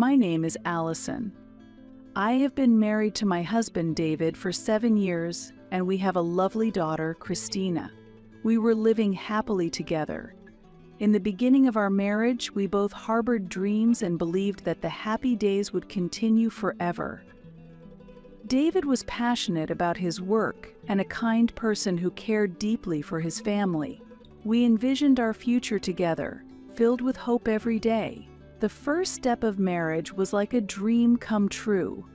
My name is Allison. I have been married to my husband, David, for 7 years, and we have a lovely daughter, Christina. We were living happily together. In the beginning of our marriage, we both harbored dreams and believed that the happy days would continue forever. David was passionate about his work and a kind person who cared deeply for his family. We envisioned our future together, filled with hope every day. The first step of marriage was like a dream come true.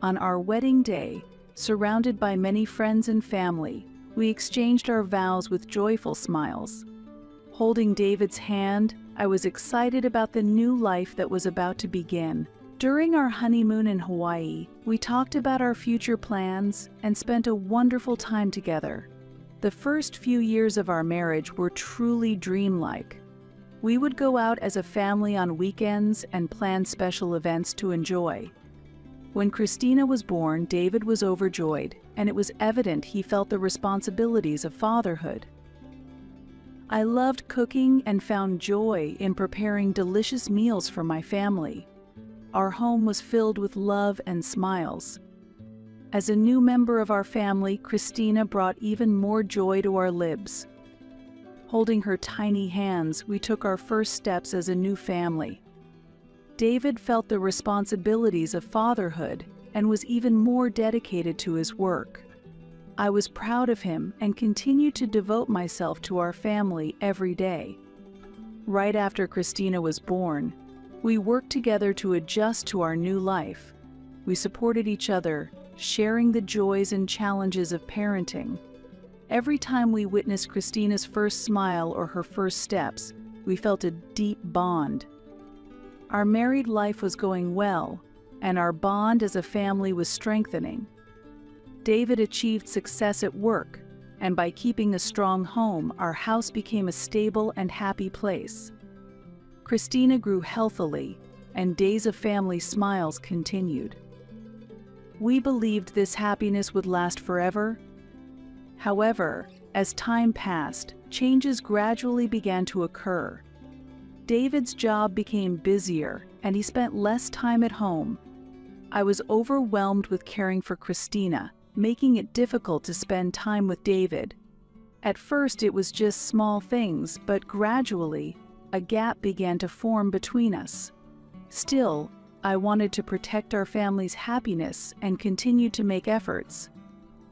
On our wedding day, surrounded by many friends and family, we exchanged our vows with joyful smiles. Holding David's hand, I was excited about the new life that was about to begin. During our honeymoon in Hawaii, we talked about our future plans and spent a wonderful time together. The first few years of our marriage were truly dreamlike. We would go out as a family on weekends and plan special events to enjoy. When Christina was born, David was overjoyed, and it was evident he felt the responsibilities of fatherhood. I loved cooking and found joy in preparing delicious meals for my family. Our home was filled with love and smiles. As a new member of our family, Christina brought even more joy to our lives. Holding her tiny hands, we took our first steps as a new family. David felt the responsibilities of fatherhood and was even more dedicated to his work. I was proud of him and continued to devote myself to our family every day. Right after Christina was born, we worked together to adjust to our new life. We supported each other, sharing the joys and challenges of parenting. Every time we witnessed Christina's first smile or her first steps, we felt a deep bond. Our married life was going well, and our bond as a family was strengthening. David achieved success at work, and by keeping a strong home, our house became a stable and happy place. Christina grew healthily, and days of family smiles continued. We believed this happiness would last forever. However, as time passed, changes gradually began to occur. David's job became busier, and he spent less time at home. I was overwhelmed with caring for Christina, making it difficult to spend time with David. At first, it was just small things, but gradually, a gap began to form between us. Still, I wanted to protect our family's happiness and continued to make efforts.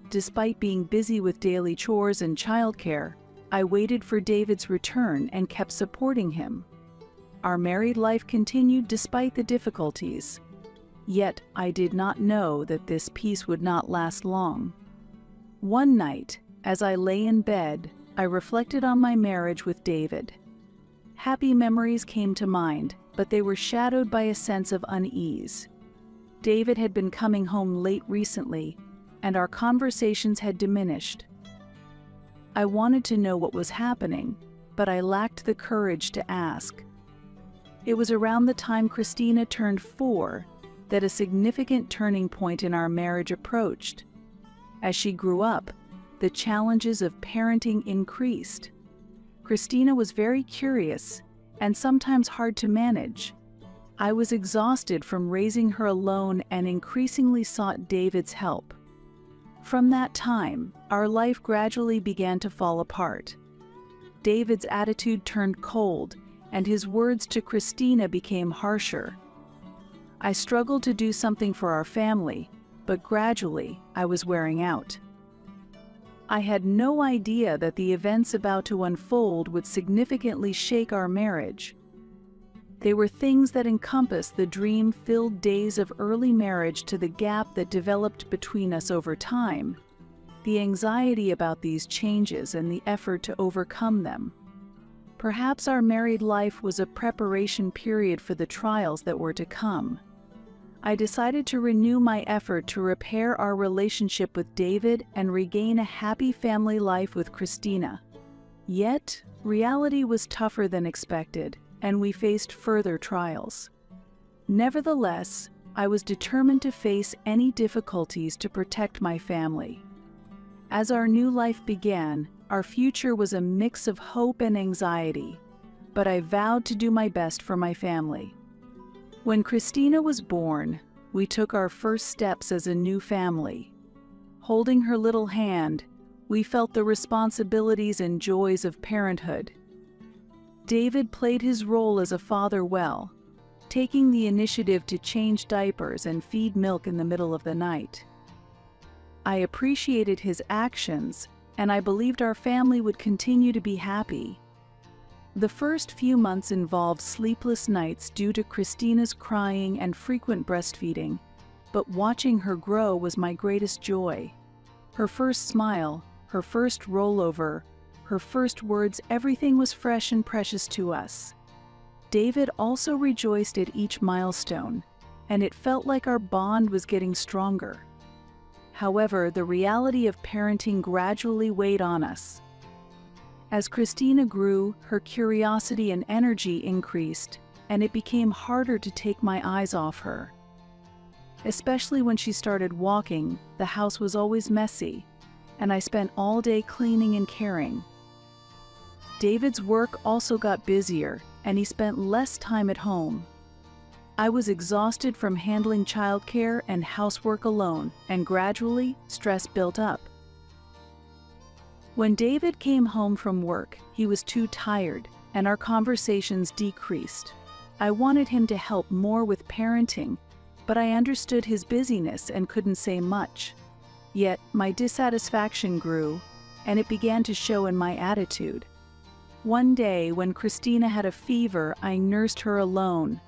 Despite being busy with daily chores and childcare, I waited for David's return and kept supporting him. Our married life continued despite the difficulties. Yet I did not know that this peace would not last long. One night, as I lay in bed, I reflected on my marriage with David. Happy memories came to mind, but they were shadowed by a sense of unease. David had been coming home late recently, and our conversations had diminished. I wanted to know what was happening, but I lacked the courage to ask. It was around the time Christina turned 4 that a significant turning point in our marriage approached. As she grew up, the challenges of parenting increased. Christina was very curious and sometimes hard to manage. I was exhausted from raising her alone and increasingly sought David's help. From that time, our life gradually began to fall apart. David's attitude turned cold, and his words to Christina became harsher. I struggled to do something for our family, but gradually I was wearing out. I had no idea that the events about to unfold would significantly shake our marriage. They were things that encompassed the dream-filled days of early marriage to the gap that developed between us over time, the anxiety about these changes and the effort to overcome them. Perhaps our married life was a preparation period for the trials that were to come. I decided to renew my effort to repair our relationship with David and regain a happy family life with Christina. Yet, reality was tougher than expected, and we faced further trials. Nevertheless, I was determined to face any difficulties to protect my family. As our new life began, our future was a mix of hope and anxiety, but I vowed to do my best for my family. When Christina was born, we took our first steps as a new family. Holding her little hand, we felt the responsibilities and joys of parenthood. David played his role as a father well, taking the initiative to change diapers and feed milk in the middle of the night. I appreciated his actions, and I believed our family would continue to be happy. The first few months involved sleepless nights due to Christina's crying and frequent breastfeeding, but watching her grow was my greatest joy. Her first smile, her first rollover, her first words, everything was fresh and precious to us. David also rejoiced at each milestone, and it felt like our bond was getting stronger. However, the reality of parenting gradually weighed on us. As Christina grew, her curiosity and energy increased, and it became harder to take my eyes off her. Especially when she started walking, the house was always messy, and I spent all day cleaning and caring. David's work also got busier, and he spent less time at home. I was exhausted from handling childcare and housework alone, and gradually, stress built up. When David came home from work, he was too tired, and our conversations decreased. I wanted him to help more with parenting, but I understood his busyness and couldn't say much. Yet, my dissatisfaction grew, and it began to show in my attitude. One day, when Christina had a fever, I nursed her alone.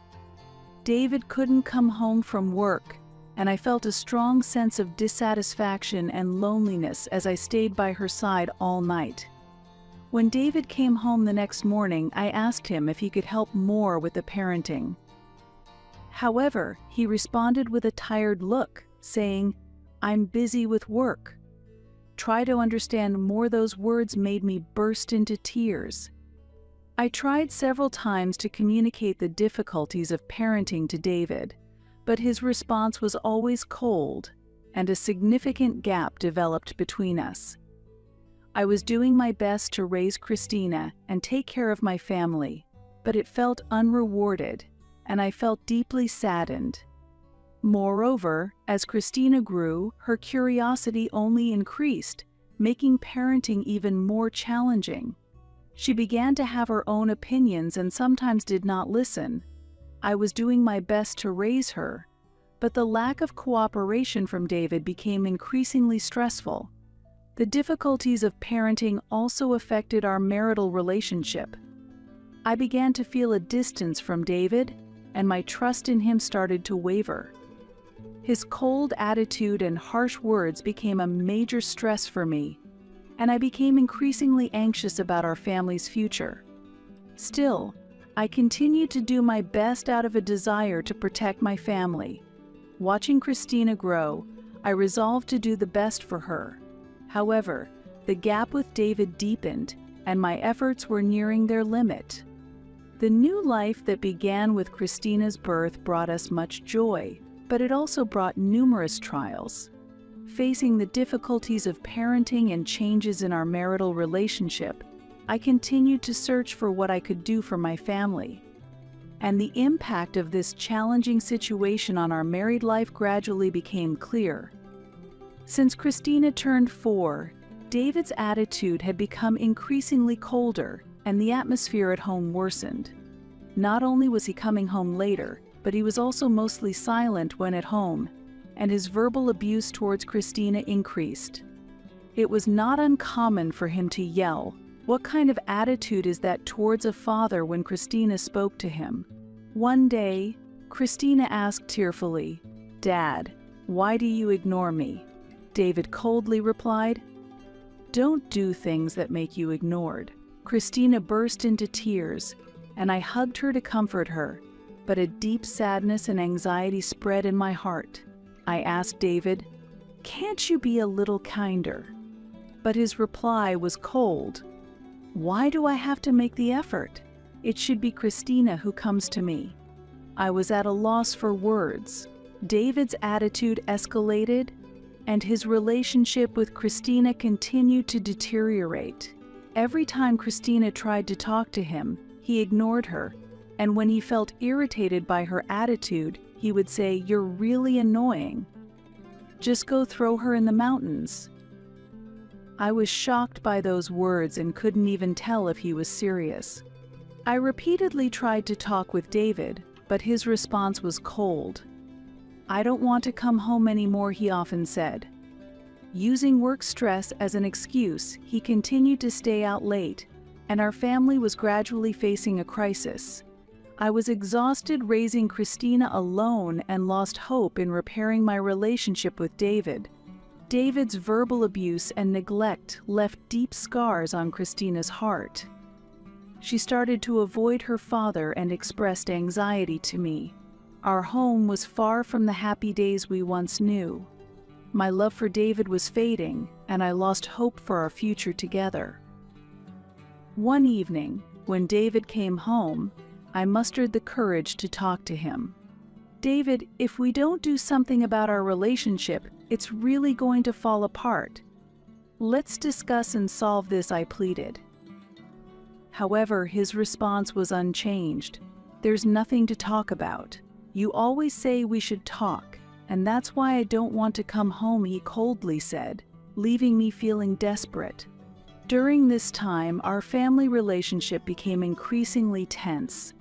David couldn't come home from work, and I felt a strong sense of dissatisfaction and loneliness as I stayed by her side all night. When David came home the next morning, I asked him if he could help more with the parenting. However, he responded with a tired look, saying, "I'm busy with work." Try to understand more. Those words made me burst into tears. I tried several times to communicate the difficulties of parenting to David, but his response was always cold, and a significant gap developed between us. I was doing my best to raise Christina and take care of my family, but it felt unrewarded, and I felt deeply saddened. Moreover, as Christina grew, her curiosity only increased, making parenting even more challenging. She began to have her own opinions and sometimes did not listen. I was doing my best to raise her, but the lack of cooperation from David became increasingly stressful. The difficulties of parenting also affected our marital relationship. I began to feel a distance from David, and my trust in him started to waver. His cold attitude and harsh words became a major stress for me, and I became increasingly anxious about our family's future. Still, I continued to do my best out of a desire to protect my family. Watching Christina grow, I resolved to do the best for her. However, the gap with David deepened, and my efforts were nearing their limit. The new life that began with Christina's birth brought us much joy, but it also brought numerous trials. Facing the difficulties of parenting and changes in our marital relationship, I continued to search for what I could do for my family. And the impact of this challenging situation on our married life gradually became clear. Since Christina turned 4, David's attitude had become increasingly colder, and the atmosphere at home worsened. Not only was he coming home later, but he was also mostly silent when at home, and his verbal abuse towards Christina increased. It was not uncommon for him to yell. What kind of attitude is that towards a father when Christina spoke to him? One day, Christina asked tearfully, "Dad, why do you ignore me?" David coldly replied, "Don't do things that make you ignored." Christina burst into tears, and I hugged her to comfort her, but a deep sadness and anxiety spread in my heart. I asked David, "Can't you be a little kinder?" But his reply was cold. "Why do I have to make the effort? It should be Christina who comes to me." I was at a loss for words. David's attitude escalated, and his relationship with Christina continued to deteriorate. Every time Christina tried to talk to him, he ignored her, and when he felt irritated by her attitude, he would say, "You're really annoying. Just go throw her in the mountains." I was shocked by those words and couldn't even tell if he was serious. I repeatedly tried to talk with David, but his response was cold. "I don't want to come home anymore," he often said. Using work stress as an excuse, he continued to stay out late, and our family was gradually facing a crisis. I was exhausted raising Christina alone and lost hope in repairing my relationship with David. David's verbal abuse and neglect left deep scars on Christina's heart. She started to avoid her father and expressed anxiety to me. Our home was far from the happy days we once knew. My love for David was fading, and I lost hope for our future together. One evening, when David came home, I mustered the courage to talk to him. "David, if we don't do something about our relationship, it's really going to fall apart. Let's discuss and solve this," I pleaded. However, his response was unchanged. "There's nothing to talk about. You always say we should talk, and that's why I don't want to come home," he coldly said, leaving me feeling desperate. During this time, our family relationship became increasingly tense.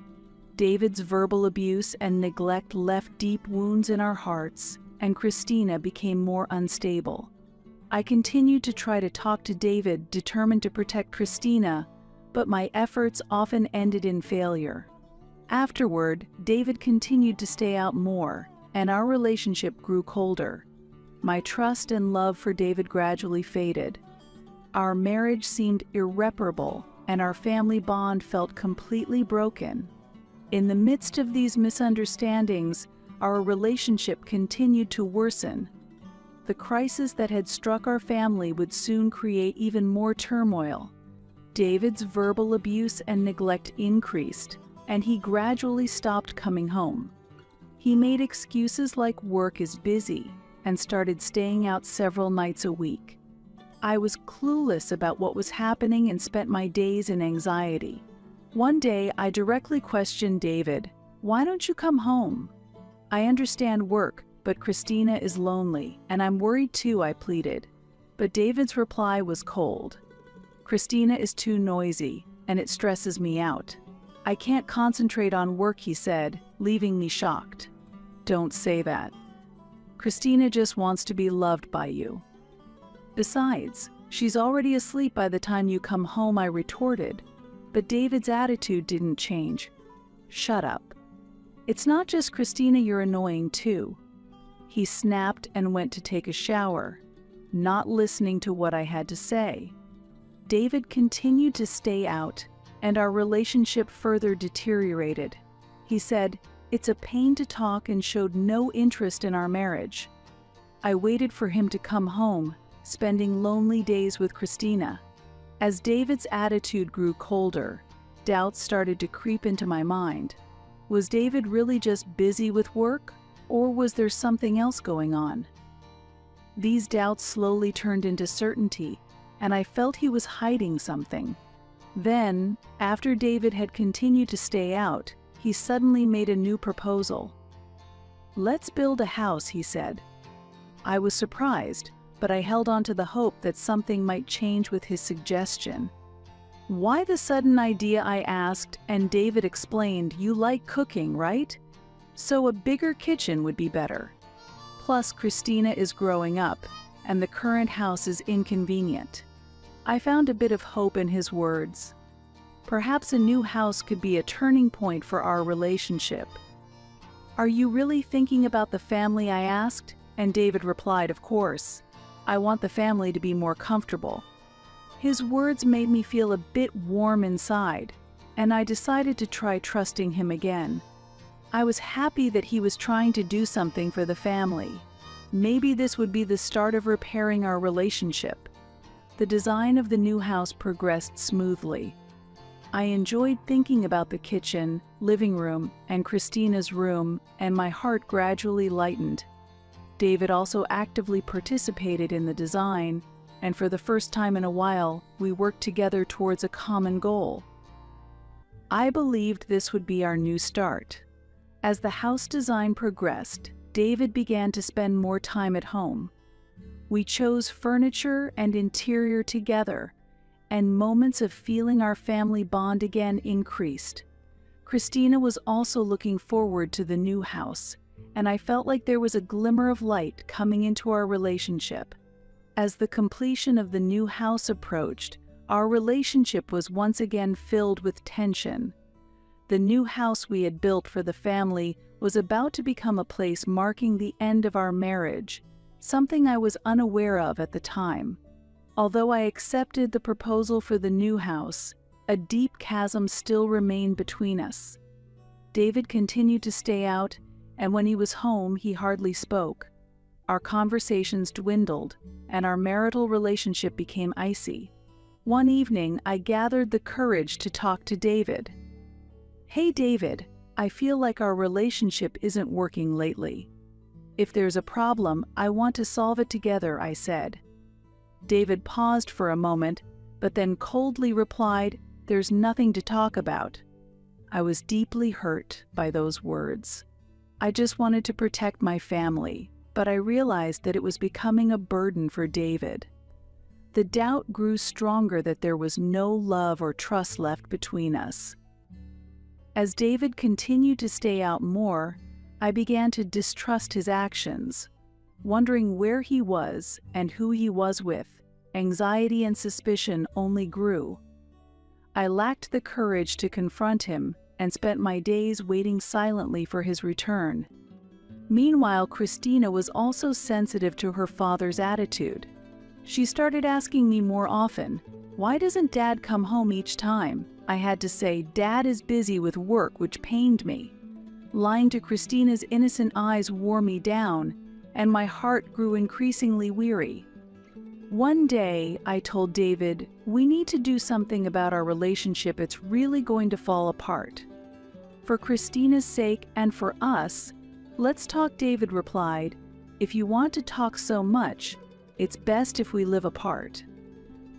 David's verbal abuse and neglect left deep wounds in our hearts, and Christina became more unstable. I continued to try to talk to David, determined to protect Christina, but my efforts often ended in failure. Afterward, David continued to stay out more, and our relationship grew colder. My trust and love for David gradually faded. Our marriage seemed irreparable, and our family bond felt completely broken. In the midst of these misunderstandings, our relationship continued to worsen. The crisis that had struck our family would soon create even more turmoil. David's verbal abuse and neglect increased, and he gradually stopped coming home. He made excuses like work is busy and started staying out several nights a week. I was clueless about what was happening and spent my days in anxiety. One day, I directly questioned David, "Why don't you come home? I understand work, but Christina is lonely, and I'm worried too," I pleaded. But David's reply was cold. "Christina is too noisy, and it stresses me out. I can't concentrate on work," he said, leaving me shocked. "Don't say that. Christina just wants to be loved by you. Besides, she's already asleep by the time you come home," I retorted. But David's attitude didn't change. "Shut up. It's not just Christina, you're annoying too." He snapped and went to take a shower, not listening to what I had to say. David continued to stay out, and our relationship further deteriorated. He said, "It's a pain to talk," and showed no interest in our marriage. I waited for him to come home, spending lonely days with Christina. As David's attitude grew colder, doubts started to creep into my mind. Was David really just busy with work, or was there something else going on? These doubts slowly turned into certainty, and I felt he was hiding something. Then, after David had continued to stay out, he suddenly made a new proposal. "Let's build a house," he said. I was surprised, but I held on to the hope that something might change with his suggestion. "Why the sudden idea?" I asked, and David explained, "You like cooking, right? So a bigger kitchen would be better. Plus, Christina is growing up, and the current house is inconvenient." I found a bit of hope in his words. Perhaps a new house could be a turning point for our relationship. "Are you really thinking about the family?" I asked, and David replied, "Of course. I want the family to be more comfortable." His words made me feel a bit warm inside, and I decided to try trusting him again. I was happy that he was trying to do something for the family. Maybe this would be the start of repairing our relationship. The design of the new house progressed smoothly. I enjoyed thinking about the kitchen, living room, and Christina's room, and my heart gradually lightened. David also actively participated in the design, and for the first time in a while, we worked together towards a common goal. I believed this would be our new start. As the house design progressed, David began to spend more time at home. We chose furniture and interior together, and moments of feeling our family bond again increased. Christina was also looking forward to the new house, and I felt like there was a glimmer of light coming into our relationship. As the completion of the new house approached, our relationship was once again filled with tension. The new house we had built for the family was about to become a place marking the end of our marriage, something I was unaware of at the time. Although I accepted the proposal for the new house, a deep chasm still remained between us. David continued to stay out, and when he was home, he hardly spoke. Our conversations dwindled, and our marital relationship became icy. One evening, I gathered the courage to talk to David. "Hey David, I feel like our relationship isn't working lately. If there's a problem, I want to solve it together," I said. David paused for a moment, but then coldly replied, "There's nothing to talk about." I was deeply hurt by those words. I just wanted to protect my family, but I realized that it was becoming a burden for David. The doubt grew stronger that there was no love or trust left between us. As David continued to stay out more, I began to distrust his actions. Wondering where he was and who he was with, anxiety and suspicion only grew. I lacked the courage to confront him and spent my days waiting silently for his return. Meanwhile, Christina was also sensitive to her father's attitude. She started asking me more often, "Why doesn't Dad come home each time?" I had to say, "Dad is busy with work," which pained me. Lying to Christina's innocent eyes wore me down, and my heart grew increasingly weary. One day, I told David, "We need to do something about our relationship. It's really going to fall apart. For Christina's sake and for us, let's talk." David replied, "If you want to talk so much, it's best if we live apart."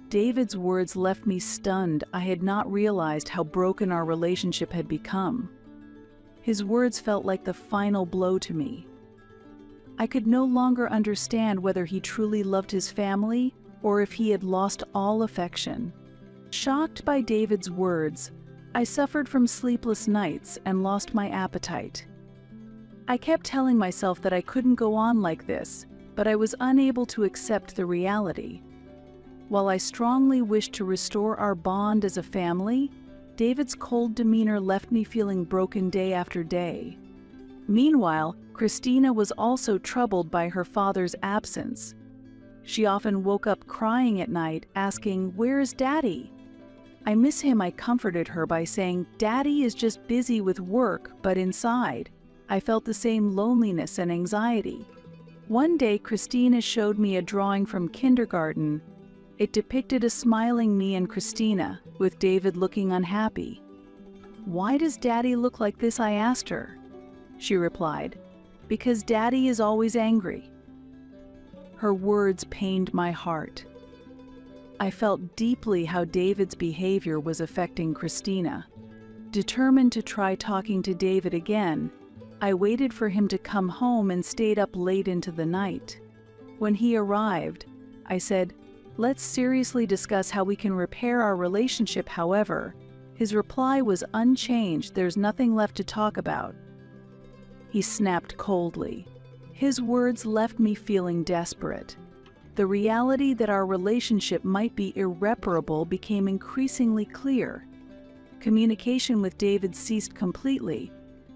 David's words left me stunned. I had not realized how broken our relationship had become. His words felt like the final blow to me. I could no longer understand whether he truly loved his family or if he had lost all affection. Shocked by David's words, I suffered from sleepless nights and lost my appetite. I kept telling myself that I couldn't go on like this, but I was unable to accept the reality. While I strongly wished to restore our bond as a family, David's cold demeanor left me feeling broken day after day. Meanwhile, Christina was also troubled by her father's absence. She often woke up crying at night, asking, "Where is Daddy?" "I miss him," I comforted her by saying, "Daddy is just busy with work," but inside, I felt the same loneliness and anxiety. One day, Christina showed me a drawing from kindergarten. It depicted a smiling me and Christina, with David looking unhappy. "Why does Daddy look like this?" I asked her. She replied, "Because Daddy is always angry." Her words pained my heart. I felt deeply how David's behavior was affecting Christina. Determined to try talking to David again, I waited for him to come home and stayed up late into the night. When he arrived, I said, "Let's seriously discuss how we can repair our relationship." However, his reply was unchanged. "There's nothing left to talk about." He snapped coldly. His words left me feeling desperate. The reality that our relationship might be irreparable became increasingly clear. Communication with David ceased completely,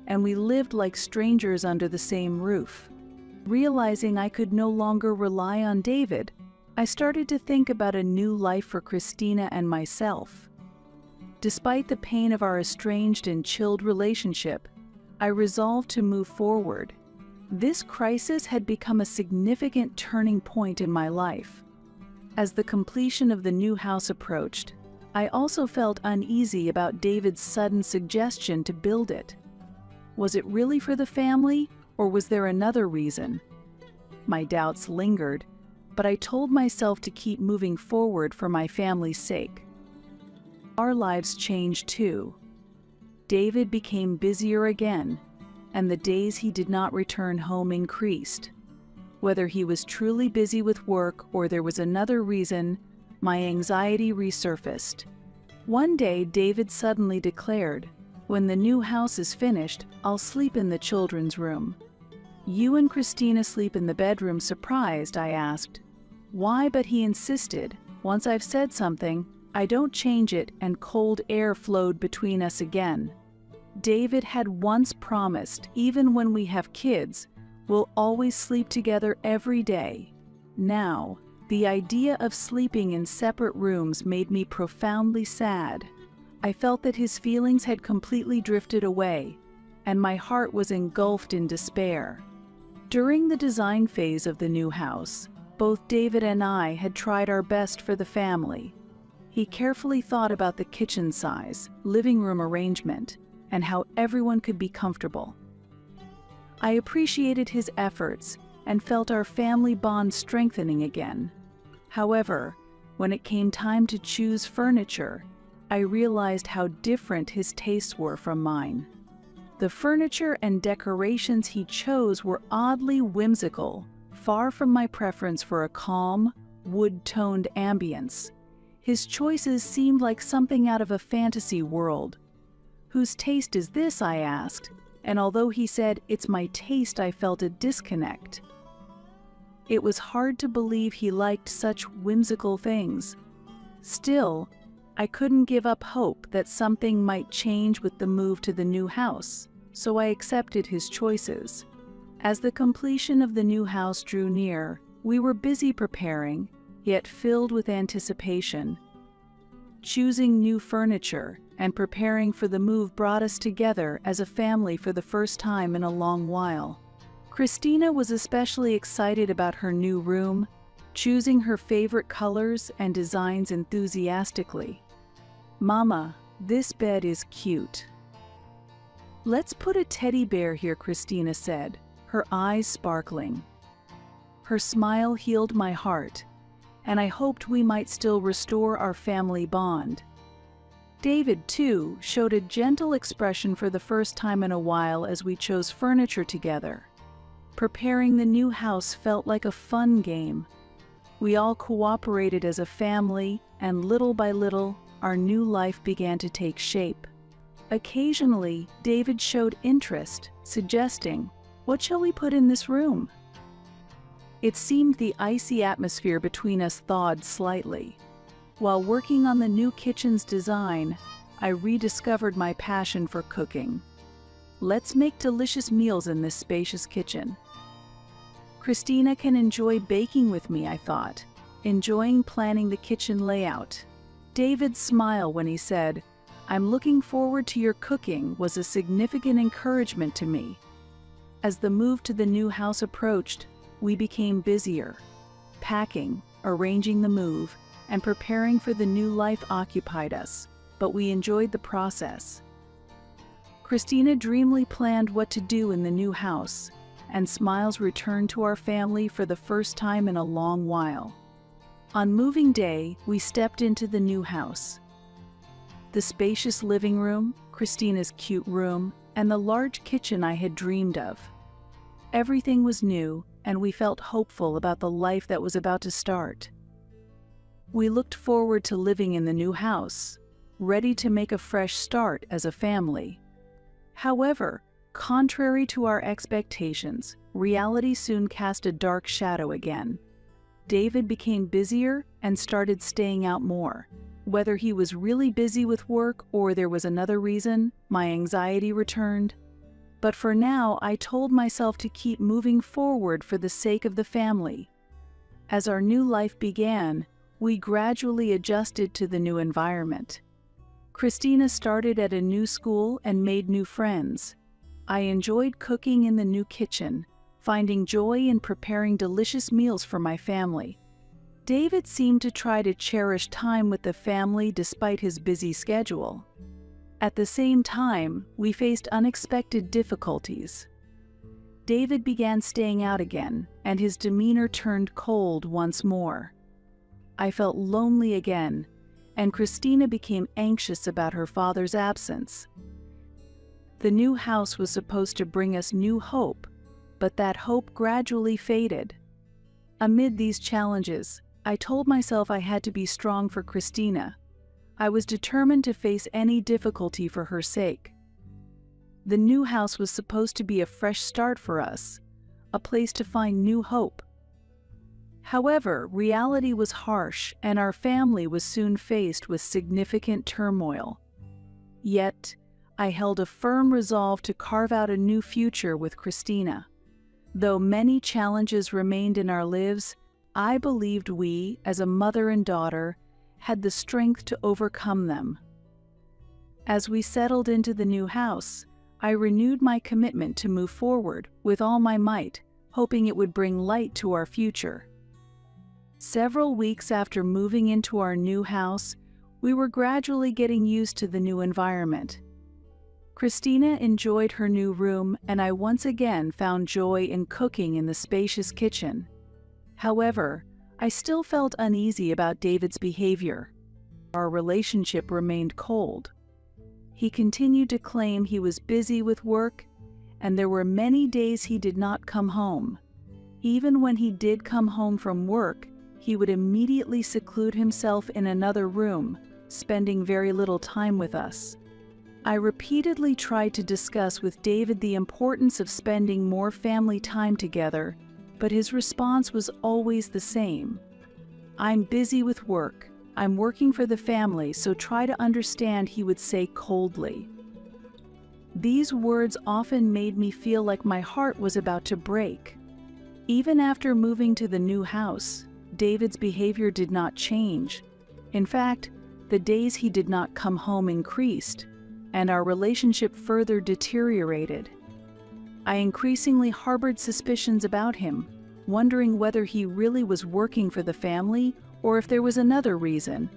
and we lived like strangers under the same roof. Realizing I could no longer rely on David, I started to think about a new life for Christina and myself. Despite the pain of our estranged and chilled relationship, I resolved to move forward. This crisis had become a significant turning point in my life. As the completion of the new house approached, I also felt uneasy about David's sudden suggestion to build it. Was it really for the family, or was there another reason? My doubts lingered, but I told myself to keep moving forward for my family's sake. Our lives changed too. David became busier again, and the days he did not return home increased. Whether he was truly busy with work or there was another reason, my anxiety resurfaced. One day, David suddenly declared, "When the new house is finished, I'll sleep in the children's room." "You and Christina sleep in the bedroom." Surprised, I asked, "Why?" But he insisted, "Once I've said something, I don't change it," and cold air flowed between us again. David had once promised, even when we have kids, we'll always sleep together every day. Now, the idea of sleeping in separate rooms made me profoundly sad. I felt that his feelings had completely drifted away, and my heart was engulfed in despair. During the design phase of the new house, both David and I had tried our best for the family. He carefully thought about the kitchen size, living room arrangement, and how everyone could be comfortable. I appreciated his efforts and felt our family bond strengthening again. However, when it came time to choose furniture, I realized how different his tastes were from mine. The furniture and decorations he chose were oddly whimsical, far from my preference for a calm, wood-toned ambience. His choices seemed like something out of a fantasy world. "Whose taste is this?" I asked, and although he said, "It's my taste," I felt a disconnect. It was hard to believe he liked such whimsical things. Still, I couldn't give up hope that something might change with the move to the new house, so I accepted his choices. As the completion of the new house drew near, we were busy preparing, yet filled with anticipation. Choosing new furniture and preparing for the move brought us together as a family for the first time in a long while. Christina was especially excited about her new room, choosing her favorite colors and designs enthusiastically. "Mama, this bed is cute. Let's put a teddy bear here," Christina said, her eyes sparkling. Her smile healed my heart, and I hoped we might still restore our family bond. David, too, showed a gentle expression for the first time in a while as we chose furniture together. Preparing the new house felt like a fun game. We all cooperated as a family, and little by little, our new life began to take shape. Occasionally, David showed interest, suggesting, "What shall we put in this room?" It seemed the icy atmosphere between us thawed slightly. While working on the new kitchen's design, I rediscovered my passion for cooking. "Let's make delicious meals in this spacious kitchen." Christina can enjoy baking with me, I thought, enjoying planning the kitchen layout. David's smile when he said, "I'm looking forward to your cooking," was a significant encouragement to me. As the move to the new house approached, we became busier. Packing, arranging the move, and preparing for the new life occupied us, but we enjoyed the process. Christina dreamily planned what to do in the new house, and smiles returned to our family for the first time in a long while. On moving day, we stepped into the new house. The spacious living room, Christina's cute room, and the large kitchen I had dreamed of. Everything was new, and we felt hopeful about the life that was about to start. We looked forward to living in the new house, ready to make a fresh start as a family. However, contrary to our expectations, reality soon cast a dark shadow again. David became busier and started staying out more. Whether he was really busy with work or there was another reason, my anxiety returned. But for now, I told myself to keep moving forward for the sake of the family. As our new life began, we gradually adjusted to the new environment. Christina started at a new school and made new friends. I enjoyed cooking in the new kitchen, finding joy in preparing delicious meals for my family. David seemed to try to cherish time with the family despite his busy schedule. At the same time, we faced unexpected difficulties. David began staying out again, and his demeanor turned cold once more. I felt lonely again, and Christina became anxious about her father's absence. The new house was supposed to bring us new hope, but that hope gradually faded. Amid these challenges, I told myself I had to be strong for Christina. I was determined to face any difficulty for her sake. The new house was supposed to be a fresh start for us, a place to find new hope. However, reality was harsh, and our family was soon faced with significant turmoil. Yet, I held a firm resolve to carve out a new future with Christina. Though many challenges remained in our lives, I believed we, as a mother and daughter, had the strength to overcome them. As we settled into the new house, I renewed my commitment to move forward with all my might, hoping it would bring light to our future. Several weeks after moving into our new house, we were gradually getting used to the new environment. Christina enjoyed her new room, and I once again found joy in cooking in the spacious kitchen. However, I still felt uneasy about David's behavior. Our relationship remained cold. He continued to claim he was busy with work, and there were many days he did not come home. Even when he did come home from work, he would immediately seclude himself in another room, spending very little time with us. I repeatedly tried to discuss with David the importance of spending more family time together, but his response was always the same. "I'm busy with work. I'm working for the family, so try to understand," he would say coldly. These words often made me feel like my heart was about to break. Even after moving to the new house, David's behavior did not change. In fact, the days he did not come home increased, and our relationship further deteriorated. I increasingly harbored suspicions about him, wondering whether he really was working for the family or if there was another reason.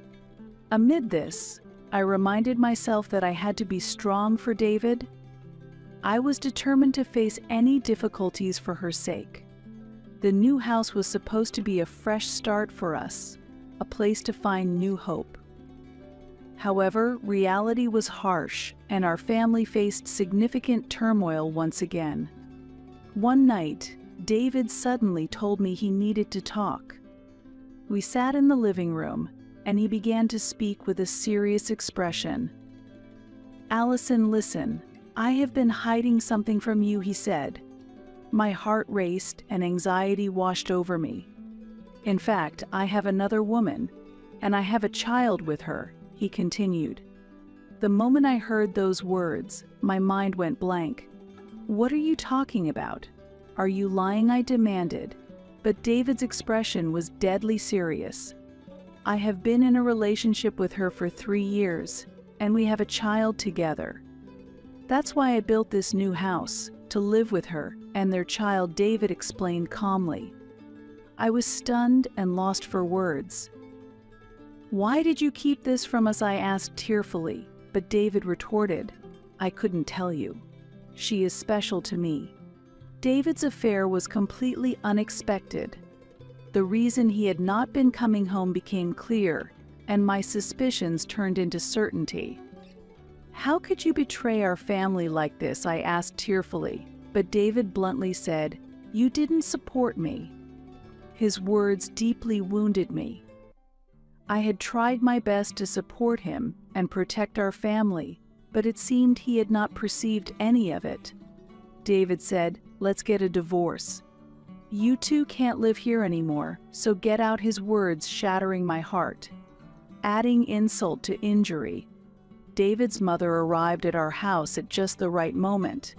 Amid this, I reminded myself that I had to be strong for David. I was determined to face any difficulties for her sake. The new house was supposed to be a fresh start for us, a place to find new hope. However, reality was harsh, and our family faced significant turmoil once again. One night, David suddenly told me he needed to talk. We sat in the living room, and he began to speak with a serious expression. "Allison, listen, I have been hiding something from you," he said. My heart raced and anxiety washed over me. "In fact, I have another woman, and I have a child with her," he continued. The moment I heard those words, my mind went blank. "What are you talking about? Are you lying?" I demanded. But David's expression was deadly serious. "I have been in a relationship with her for 3 years, and we have a child together. That's why I built this new house, to live with her and their child," David explained calmly. I was stunned and lost for words. "Why did you keep this from us?" I asked tearfully, but David retorted, "I couldn't tell you. She is special to me." David's affair was completely unexpected. The reason he had not been coming home became clear, and my suspicions turned into certainty. "How could you betray our family like this?" I asked tearfully, but David bluntly said, "You didn't support me." His words deeply wounded me. I had tried my best to support him and protect our family, but it seemed he had not perceived any of it. David said, "Let's get a divorce. You two can't live here anymore, so get out," his words shattering my heart. Adding insult to injury, David's mother arrived at our house at just the right moment.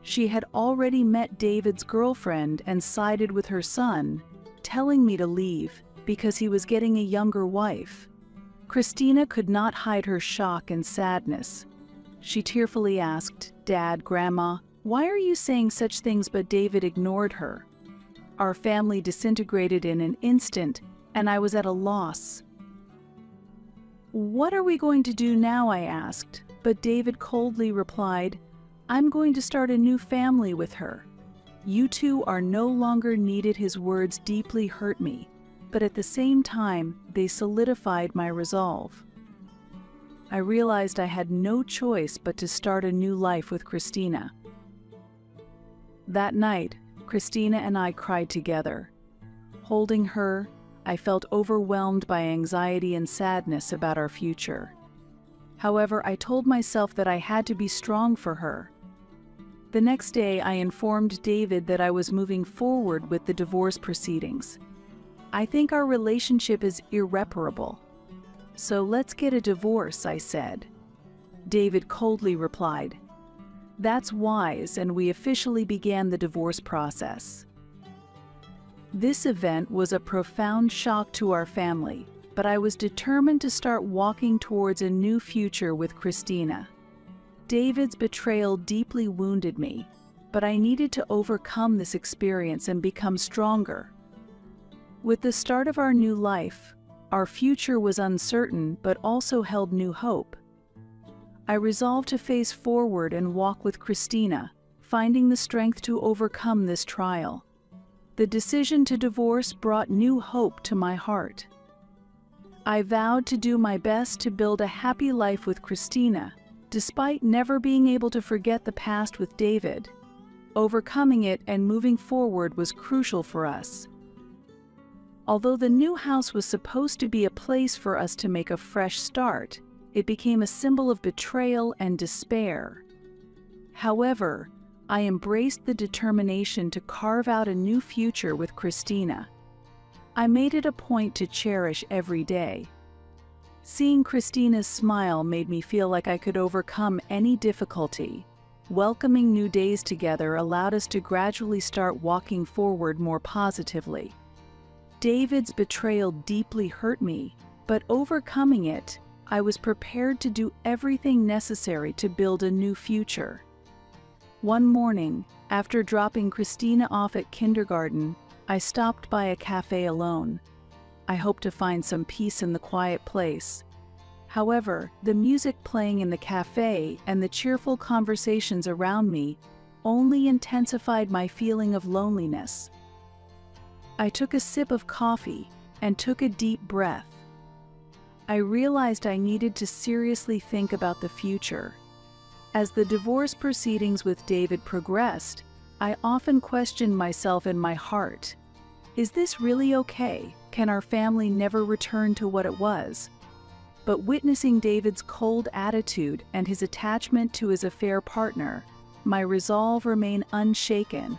She had already met David's girlfriend and sided with her son, telling me to leave because he was getting a younger wife. Christina could not hide her shock and sadness. She tearfully asked, "Dad, Grandma, why are you saying such things?" But David ignored her. Our family disintegrated in an instant, and I was at a loss. "What are we going to do now?" I asked, but David coldly replied, "I'm going to start a new family with her. You two are no longer needed." His words deeply hurt me, but at the same time, they solidified my resolve. I realized I had no choice but to start a new life with Christina. That night, Christina and I cried together. Holding her, I felt overwhelmed by anxiety and sadness about our future. However, I told myself that I had to be strong for her. The next day, I informed David that I was moving forward with the divorce proceedings. I think our relationship is irreparable. So let's get a divorce, I said. David coldly replied, "That's wise," and we officially began the divorce process. This event was a profound shock to our family, but I was determined to start walking towards a new future with Christina. David's betrayal deeply wounded me, but I needed to overcome this experience and become stronger. With the start of our new life, our future was uncertain but also held new hope. I resolved to face forward and walk with Christina, finding the strength to overcome this trial. The decision to divorce brought new hope to my heart. I vowed to do my best to build a happy life with Christina, despite never being able to forget the past with David. Overcoming it and moving forward was crucial for us. Although the new house was supposed to be a place for us to make a fresh start, it became a symbol of betrayal and despair. However, I embraced the determination to carve out a new future with Christina. I made it a point to cherish every day. Seeing Christina's smile made me feel like I could overcome any difficulty. Welcoming new days together allowed us to gradually start walking forward more positively. David's betrayal deeply hurt me, but overcoming it, I was prepared to do everything necessary to build a new future. One morning, after dropping Christina off at kindergarten, I stopped by a cafe alone. I hoped to find some peace in the quiet place. However, the music playing in the cafe and the cheerful conversations around me only intensified my feeling of loneliness. I took a sip of coffee and took a deep breath. I realized I needed to seriously think about the future. As the divorce proceedings with David progressed, I often questioned myself in my heart. Is this really okay? Can our family never return to what it was? But witnessing David's cold attitude and his attachment to his affair partner, my resolve remained unshaken.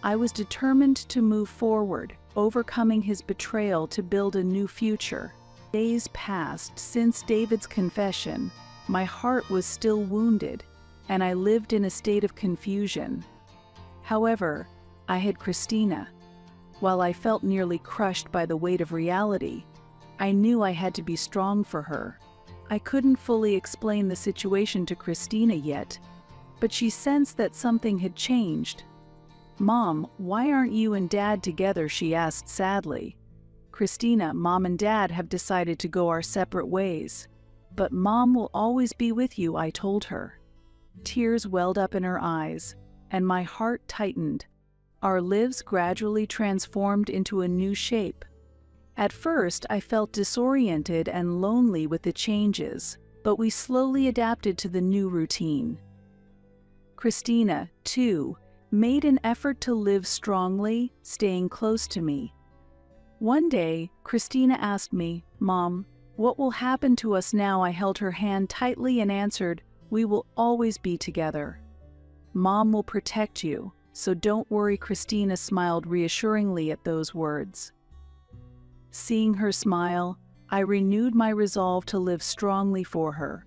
I was determined to move forward, overcoming his betrayal to build a new future. Days passed since David's confession. My heart was still wounded, and I lived in a state of confusion. However, I had Christina. While I felt nearly crushed by the weight of reality, I knew I had to be strong for her. I couldn't fully explain the situation to Christina yet, but she sensed that something had changed. "Mom, why aren't you and Dad together?" she asked sadly. "Christina, Mom and Dad have decided to go our separate ways. But Mom will always be with you," I told her. Tears welled up in her eyes, and my heart tightened. Our lives gradually transformed into a new shape. At first, I felt disoriented and lonely with the changes, but we slowly adapted to the new routine. Christina, too, made an effort to live strongly, staying close to me. One day, Christina asked me, "Mom, what will happen to us now?" I held her hand tightly and answered, "We will always be together. Mom will protect you, so don't worry." Christina smiled reassuringly at those words. Seeing her smile, I renewed my resolve to live strongly for her.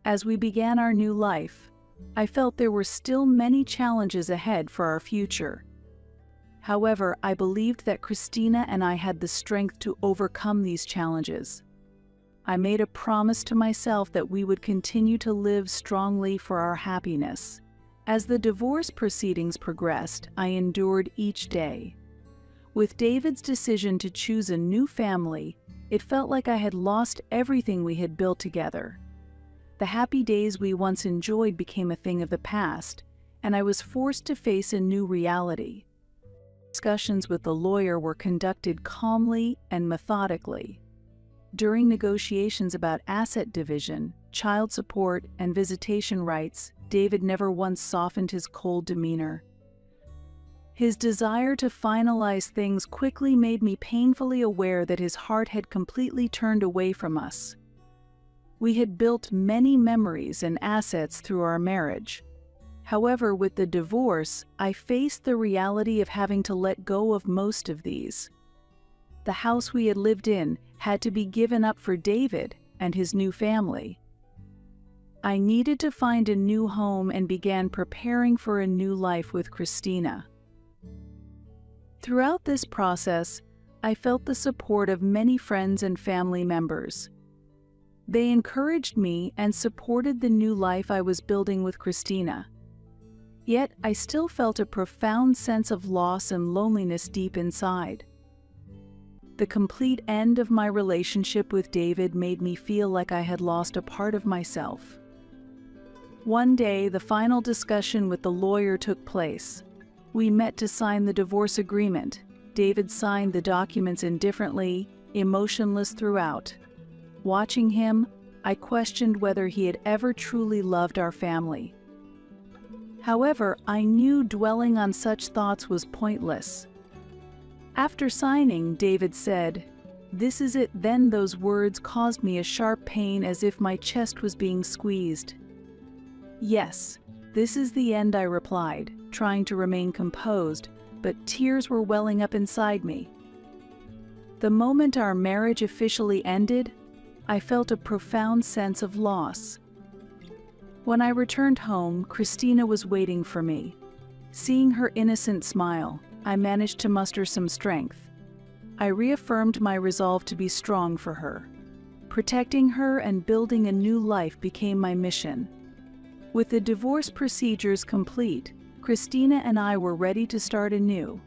As we began our new life, I felt there were still many challenges ahead for our future. However, I believed that Christina and I had the strength to overcome these challenges. I made a promise to myself that we would continue to live strongly for our happiness. As the divorce proceedings progressed, I endured each day. With David's decision to choose a new family, it felt like I had lost everything we had built together. The happy days we once enjoyed became a thing of the past, and I was forced to face a new reality. Discussions with the lawyer were conducted calmly and methodically. During negotiations about asset division, child support, and visitation rights, David never once softened his cold demeanor. His desire to finalize things quickly made me painfully aware that his heart had completely turned away from us. We had built many memories and assets through our marriage. However, with the divorce, I faced the reality of having to let go of most of these. The house we had lived in had to be given up for David and his new family. I needed to find a new home and began preparing for a new life with Christina. Throughout this process, I felt the support of many friends and family members. They encouraged me and supported the new life I was building with Christina. Yet I still felt a profound sense of loss and loneliness deep inside. The complete end of my relationship with David made me feel like I had lost a part of myself. One day, the final discussion with the lawyer took place. We met to sign the divorce agreement. David signed the documents indifferently, emotionless throughout. Watching him, I questioned whether he had ever truly loved our family. However, I knew dwelling on such thoughts was pointless. After signing, David said, "This is it." Then those words caused me a sharp pain as if my chest was being squeezed. "Yes, this is the end," I replied, trying to remain composed, but tears were welling up inside me. The moment our marriage officially ended, I felt a profound sense of loss. When I returned home, Christina was waiting for me. Seeing her innocent smile, I managed to muster some strength. I reaffirmed my resolve to be strong for her. Protecting her and building a new life became my mission. With the divorce procedures complete, Christina and I were ready to start anew.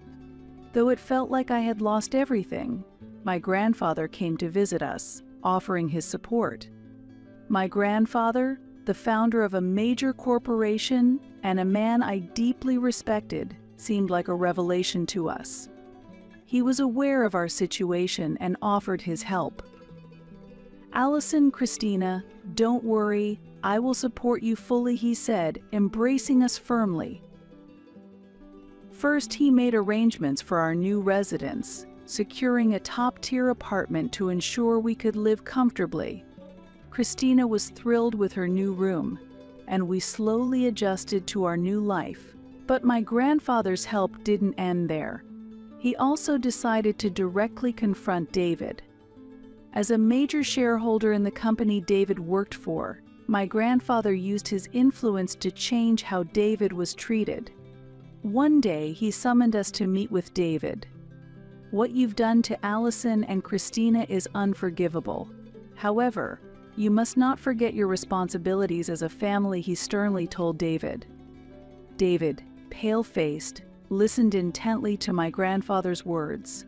Though it felt like I had lost everything, my grandfather came to visit us, offering his support. My grandfather, the founder of a major corporation and a man I deeply respected, seemed like a revelation to us. He was aware of our situation and offered his help. "Allison, Christina, don't worry, I will support you fully," he said, embracing us firmly. First, he made arrangements for our new residence, securing a top-tier apartment to ensure we could live comfortably. Christina was thrilled with her new room, and we slowly adjusted to our new life. But my grandfather's help didn't end there. He also decided to directly confront David. As a major shareholder in the company David worked for, my grandfather used his influence to change how David was treated. One day, he summoned us to meet with David. "What you've done to Allison and Christina is unforgivable. However, you must not forget your responsibilities as a family," he sternly told David. David, pale-faced, listened intently to my grandfather's words.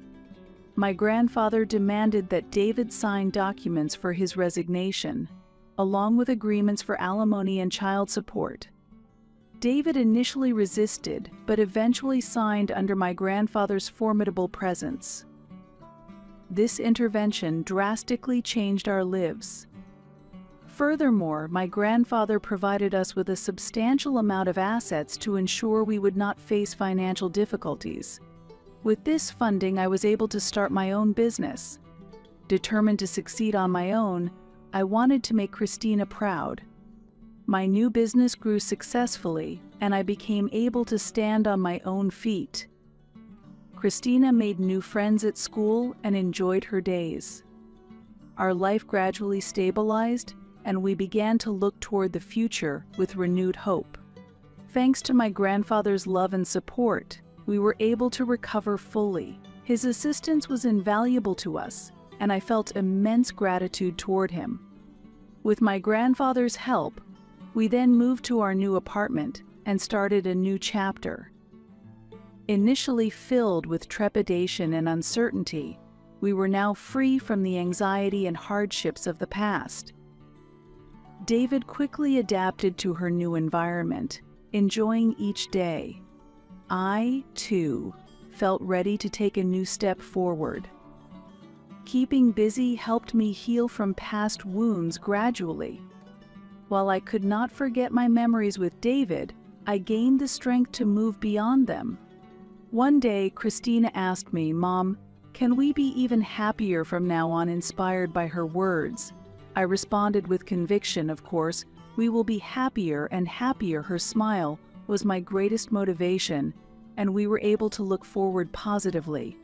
My grandfather demanded that David sign documents for his resignation, along with agreements for alimony and child support. David initially resisted, but eventually signed under my grandfather's formidable presence. This intervention drastically changed our lives. Furthermore, my grandfather provided us with a substantial amount of assets to ensure we would not face financial difficulties. With this funding, I was able to start my own business. Determined to succeed on my own, I wanted to make Christina proud. My new business grew successfully, and I became able to stand on my own feet. Christina made new friends at school and enjoyed her days. Our life gradually stabilized, and we began to look toward the future with renewed hope. Thanks to my grandfather's love and support, we were able to recover fully. His assistance was invaluable to us, and I felt immense gratitude toward him. With my grandfather's help, we then moved to our new apartment and started a new chapter. Initially filled with trepidation and uncertainty, we were now free from the anxiety and hardships of the past. David quickly adapted to her new environment, enjoying each day. I, too, felt ready to take a new step forward. Keeping busy helped me heal from past wounds gradually. While I could not forget my memories with David, I gained the strength to move beyond them. One day, Christina asked me, "Mom, can we be even happier from now on?" Inspired by her words, I responded with conviction, "Of course, we will be happier and happier." Her smile was my greatest motivation, and we were able to look forward positively.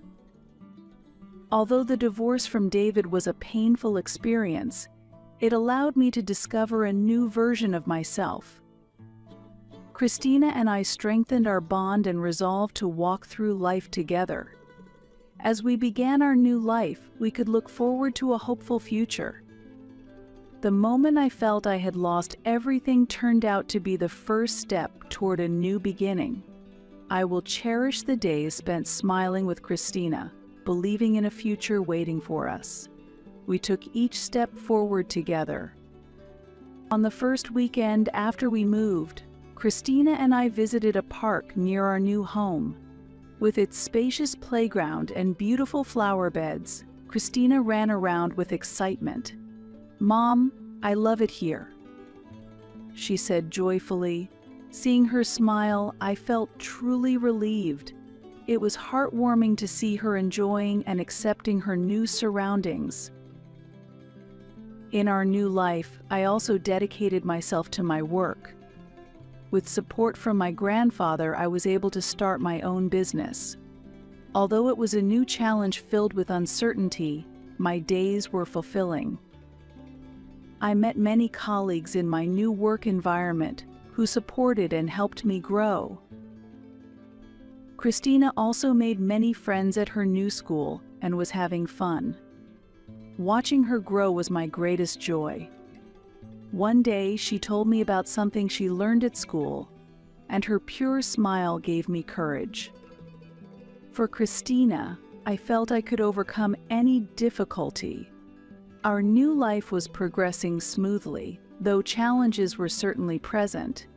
Although the divorce from David was a painful experience, it allowed me to discover a new version of myself. Christina and I strengthened our bond and resolved to walk through life together. As we began our new life, we could look forward to a hopeful future. The moment I felt I had lost everything turned out to be the first step toward a new beginning. I will cherish the days spent smiling with Christina, believing in a future waiting for us. We took each step forward together. On the first weekend after we moved, Christina and I visited a park near our new home. With its spacious playground and beautiful flower beds, Christina ran around with excitement. "Mom, I love it here," she said joyfully. Seeing her smile, I felt truly relieved. It was heartwarming to see her enjoying and accepting her new surroundings. In our new life, I also dedicated myself to my work. With support from my grandfather, I was able to start my own business. Although it was a new challenge filled with uncertainty, my days were fulfilling. I met many colleagues in my new work environment who supported and helped me grow. Christina also made many friends at her new school and was having fun. Watching her grow was my greatest joy. One day, she told me about something she learned at school, and her pure smile gave me courage. For Christina, I felt I could overcome any difficulty. Our new life was progressing smoothly, though challenges were certainly present.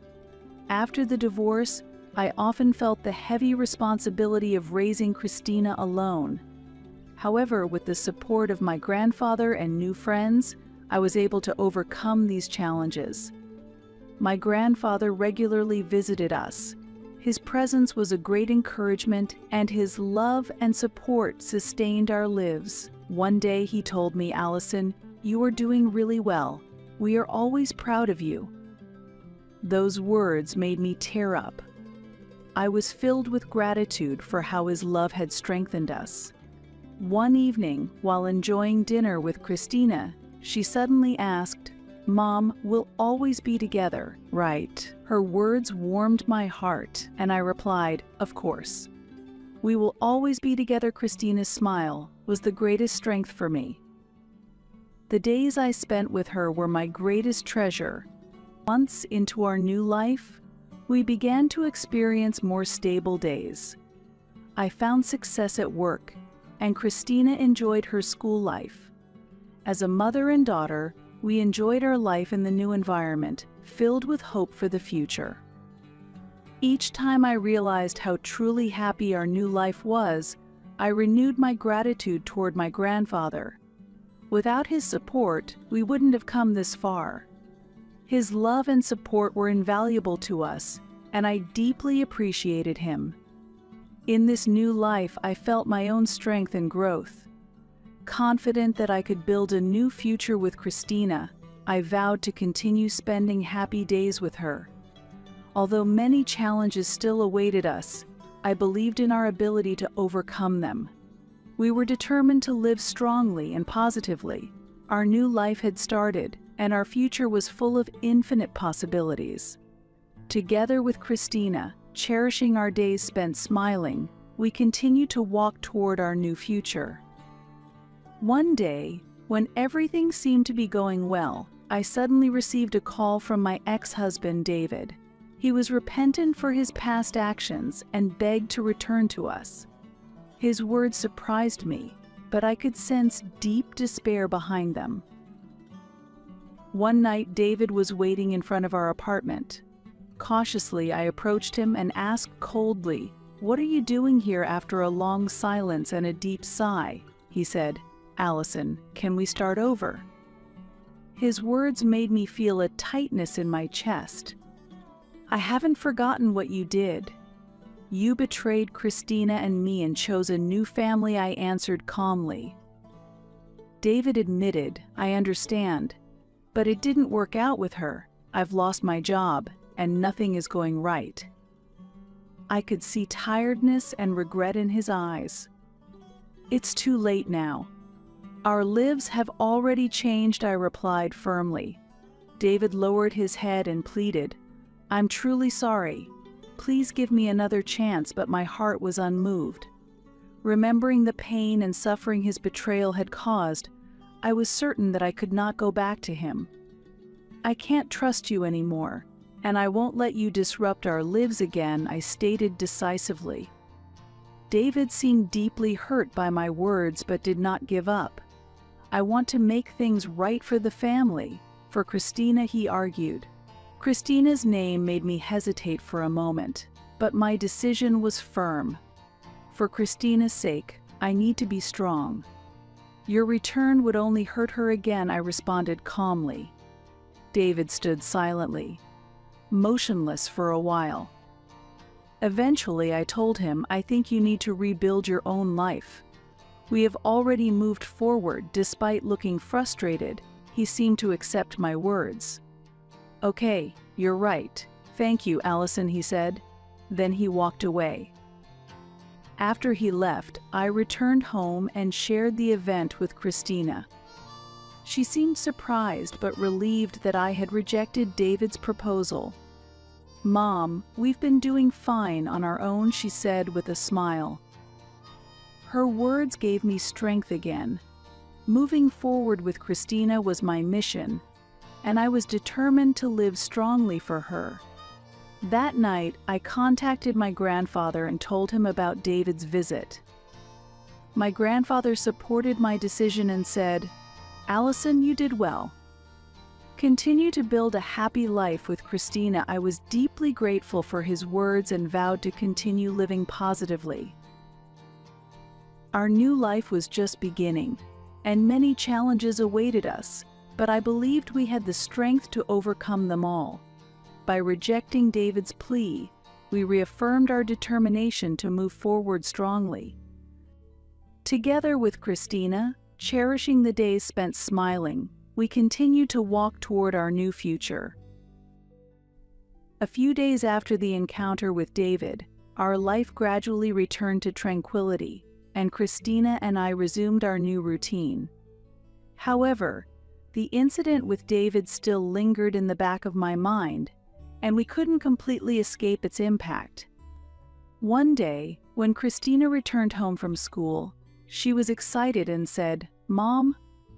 After the divorce, I often felt the heavy responsibility of raising Christina alone. However, with the support of my grandfather and new friends, I was able to overcome these challenges. My grandfather regularly visited us. His presence was a great encouragement, and his love and support sustained our lives. One day he told me, "Allison, you are doing really well. We are always proud of you." Those words made me tear up. I was filled with gratitude for how his love had strengthened us. One evening, while enjoying dinner with Christina, she suddenly asked, "Mom, we'll always be together, right?" Her words warmed my heart, and I replied, "Of course. We will always be together." Christina's smile was the greatest strength for me. The days I spent with her were my greatest treasure. Months into our new life, we began to experience more stable days. I found success at work, and Christina enjoyed her school life. As a mother and daughter, we enjoyed our life in the new environment, filled with hope for the future. Each time I realized how truly happy our new life was, I renewed my gratitude toward my grandfather. Without his support, we wouldn't have come this far. His love and support were invaluable to us, and I deeply appreciated him. In this new life, I felt my own strength and growth. Confident that I could build a new future with Christina, I vowed to continue spending happy days with her. Although many challenges still awaited us, I believed in our ability to overcome them. We were determined to live strongly and positively. Our new life had started, and our future was full of infinite possibilities. Together with Christina, cherishing our days spent smiling, we continued to walk toward our new future. One day, when everything seemed to be going well, I suddenly received a call from my ex-husband, David. He was repentant for his past actions and begged to return to us. His words surprised me, but I could sense deep despair behind them. One night, David was waiting in front of our apartment. Cautiously, I approached him and asked coldly, "What are you doing here?" After a long silence and a deep sigh, he said, Allison, can we start over?" His words made me feel a tightness in my chest. "I haven't forgotten what you did. You betrayed Christina and me and chose a new family," I answered calmly. David admitted, "I understand, but it didn't work out with her. I've lost my job, and nothing is going right." I could see tiredness and regret in his eyes. "It's too late now. Our lives have already changed," I replied firmly. David lowered his head and pleaded, "I'm truly sorry. Please give me another chance," but my heart was unmoved. Remembering the pain and suffering his betrayal had caused, I was certain that I could not go back to him. "I can't trust you anymore, and I won't let you disrupt our lives again," I stated decisively. David seemed deeply hurt by my words but did not give up. "I want to make things right for the family, for Christina," he argued. Christina's name made me hesitate for a moment, but my decision was firm. "For Christina's sake, I need to be strong." "Your return would only hurt her again," I responded calmly. David stood silently, motionless for a while. Eventually, I told him, "I think you need to rebuild your own life. We have already moved forward." Despite looking frustrated, he seemed to accept my words. "Okay, you're right. Thank you, Allison," he said. Then he walked away. After he left, I returned home and shared the event with Christina. She seemed surprised but relieved that I had rejected David's proposal. "Mom, we've been doing fine on our own," she said with a smile. Her words gave me strength again. Moving forward with Christina was my mission, and I was determined to live strongly for her. That night, I contacted my grandfather and told him about David's visit. My grandfather supported my decision and said, "Allison, you did well. Continue to build a happy life with Christina." I was deeply grateful for his words and vowed to continue living positively. Our new life was just beginning, and many challenges awaited us, but I believed we had the strength to overcome them all. By rejecting David's plea, we reaffirmed our determination to move forward strongly. Together with Christina, cherishing the days spent smiling, we continued to walk toward our new future. A few days after the encounter with David, our life gradually returned to tranquility, and Christina and I resumed our new routine. However, the incident with David still lingered in the back of my mind, and we couldn't completely escape its impact. One day, when Christina returned home from school, she was excited and said, "Mom,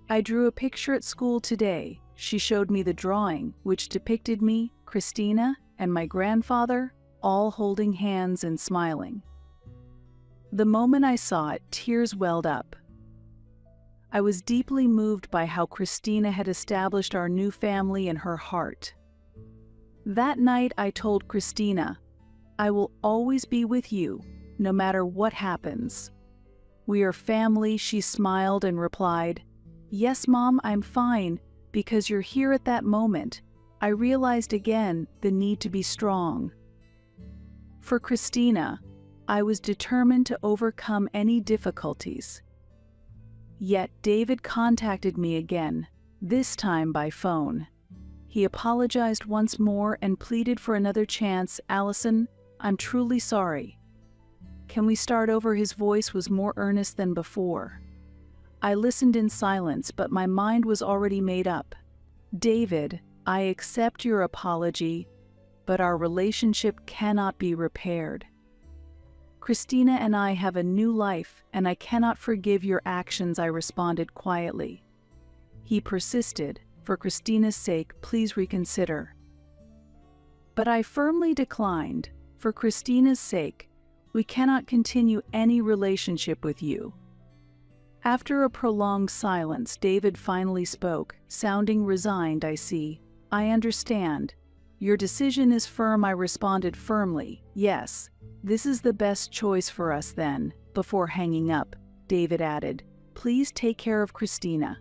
I drew a picture at school today." She showed me the drawing, which depicted me, Christina, and my grandfather, all holding hands and smiling. The moment I saw it, tears welled up. I was deeply moved by how Christina had established our new family in her heart. That night, I told Christina, "I will always be with you, no matter what happens." "We are family," she smiled and replied, "Yes, Mom, I'm fine, because you're here at that moment." I realized again the need to be strong. For Christina, I was determined to overcome any difficulties. Yet David contacted me again, this time by phone. He apologized once more and pleaded for another chance. "Allison, I'm truly sorry. Can we start over?" His voice was more earnest than before. I listened in silence, but my mind was already made up. "David, I accept your apology, but our relationship cannot be repaired. Christina and I have a new life, and I cannot forgive your actions," I responded quietly. He persisted, "For Christina's sake, please reconsider." But I firmly declined. "For Christina's sake, we cannot continue any relationship with you." After a prolonged silence, David finally spoke, sounding resigned. "I see. I understand. Your decision is firm," I responded firmly. "Yes, this is the best choice for us then." Before hanging up, David added, Please take care of Christina."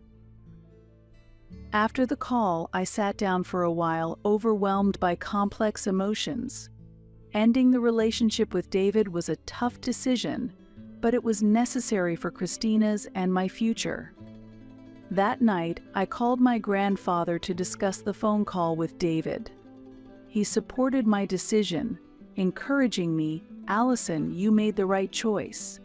After the call, I sat down for a while, overwhelmed by complex emotions. Ending the relationship with David was a tough decision, but it was necessary for Christina's and my future. That night, I called my grandfather to discuss the phone call with David. He supported my decision, encouraging me, "Allison, you made the right choice.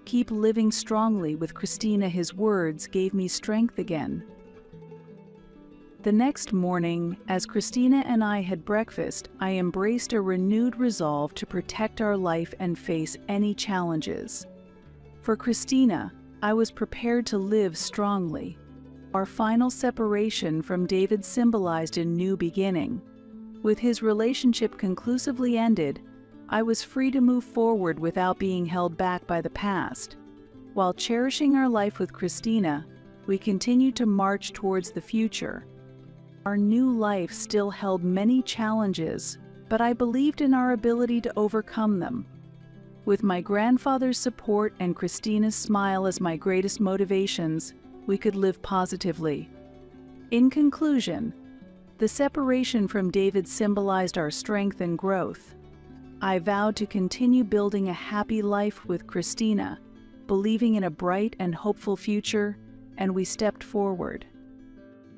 Keep living strongly with Christina." His words gave me strength again. The next morning, as Christina and I had breakfast, I embraced a renewed resolve to protect our life and face any challenges. For Christina, I was prepared to live strongly. Our final separation from David symbolized a new beginning. With his relationship conclusively ended, I was free to move forward without being held back by the past. While cherishing our life with Christina, we continued to march towards the future. Our new life still held many challenges, but I believed in our ability to overcome them. With my grandfather's support and Christina's smile as my greatest motivations, we could live positively. In conclusion, the separation from David symbolized our strength and growth. I vowed to continue building a happy life with Christina, believing in a bright and hopeful future, and we stepped forward.